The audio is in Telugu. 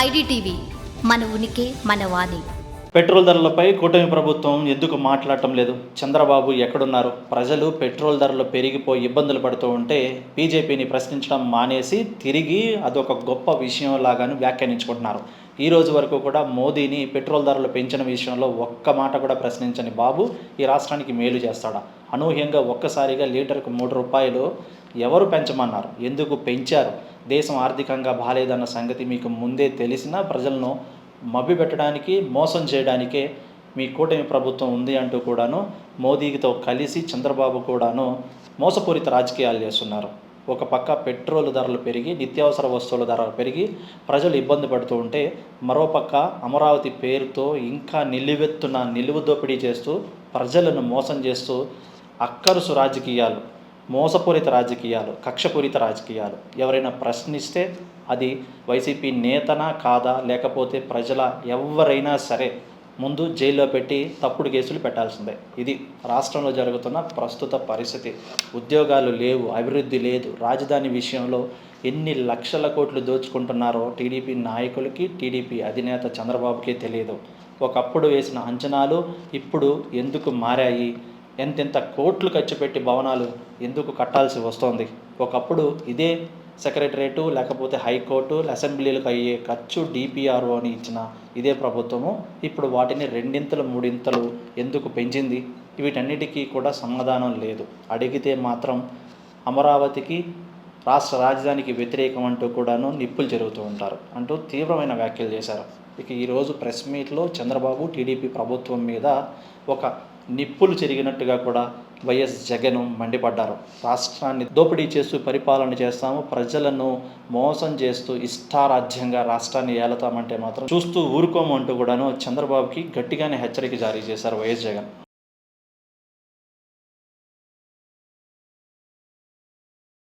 ఐడిటీవీ మన ఉనికి మన వాణి. పెట్రోల్ ధరలపై కూటమి ప్రభుత్వం ఎందుకు మాట్లాడటం లేదు? చంద్రబాబు ఎక్కడున్నారు? ప్రజలు పెట్రోల్ ధరలు పెరిగిపోయి ఇబ్బందులు పడుతూ ఉంటే బీజేపీని ప్రశ్నించడం మానేసి తిరిగి అదొక గొప్ప విషయం లాగాను వ్యాఖ్యానించుకుంటున్నారు. ఈ రోజు వరకు కూడా మోదీని పెట్రోల్ ధరలు పెంచిన విషయంలో ఒక్క మాట కూడా ప్రశ్నించని బాబు ఈ రాష్ట్రానికి మేలు చేస్తాడా? అనూహ్యంగా ఒక్కసారిగా లీటర్కు ₹3 ఎవరు పెంచమన్నారు? ఎందుకు పెంచారు? దేశం ఆర్థికంగా బాలేదన్న సంగతి మీకు ముందే తెలిసినా ప్రజలను మభ్యపెట్టడానికి, మోసం చేయడానికే మీ కూటమి ప్రభుత్వం ఉంది అంటూ కూడాను మోదీతో కలిసి చంద్రబాబు కూడాను మోసపూరిత రాజకీయాలు చేస్తున్నారు. ఒక పక్క పెట్రోల్ ధరలు పెరిగి, నిత్యావసర వస్తువుల ధరలు పెరిగి ప్రజలు ఇబ్బంది పడుతూ ఉంటే, మరోపక్క అమరావతి పేరుతో ఇంకా నిలువు దోపిడీ చేస్తూ ప్రజలను మోసం చేస్తూ అక్కరుసు రాజకీయాలు, మోసపూరిత రాజకీయాలు, కక్షపూరిత రాజకీయాలు ఎవరైనా ప్రశ్నిస్తే అది వైసీపీ నేతనా కాదా, లేకపోతే ప్రజల ఎవరైనా సరే ముందు జైల్లో పెట్టి తప్పుడు కేసులు పెట్టాల్సిందే. ఇది రాష్ట్రంలో జరుగుతున్న ప్రస్తుత పరిస్థితి. ఉద్యోగాలు లేవు, అభివృద్ధి లేదు. రాజధాని విషయంలో ఎన్ని లక్షల కోట్లు దోచుకుంటున్నారో టీడీపీ నాయకులకి, టీడీపీ అధినేత చంద్రబాబుకే తెలియదు. ఒకప్పుడు వేసిన అంచనాలు ఇప్పుడు ఎందుకు మారాయి? ఎంతెంత కోట్లు ఖర్చు పెట్టి భవనాలు ఎందుకు కట్టాల్సి వస్తోంది? ఒకప్పుడు ఇదే సెక్రటరేటు, లేకపోతే హైకోర్టు, అసెంబ్లీలకు అయ్యే ఖర్చు డిపిఆర్ఓ అని ఇచ్చిన ఇదే ప్రభుత్వము ఇప్పుడు వాటిని రెండింతలు మూడింతలు ఎందుకు పెంచింది? వీటన్నిటికీ కూడా సమాధానం లేదు. అడిగితే మాత్రం అమరావతికి, రాష్ట్ర రాజధానికి వ్యతిరేకం అంటూ కూడాను నిప్పులు జరుగుతూ ఉంటారు అంటూ తీవ్రమైన వ్యాఖ్యలు చేశారు. ఇక ఈరోజు ప్రెస్ మీట్లో చంద్రబాబు టీడీపీ ప్రభుత్వం మీద ఒక నిప్పులు చెరిగినట్టుగా కూడా వైఎస్ జగన్ మండిపడ్డారు. రాష్ట్రాన్ని దోపిడీ చేస్తూ పరిపాలన చేస్తాము, ప్రజలను మోసం చేస్తూ ఇష్టారాజ్యంగా రాష్ట్రాన్ని ఏలుతామంటే మాత్రం చూస్తూ ఊరుకోము అంటూ కూడాను చంద్రబాబుకి గట్టిగానే హెచ్చరిక జారీ చేశారు వైఎస్ జగన్.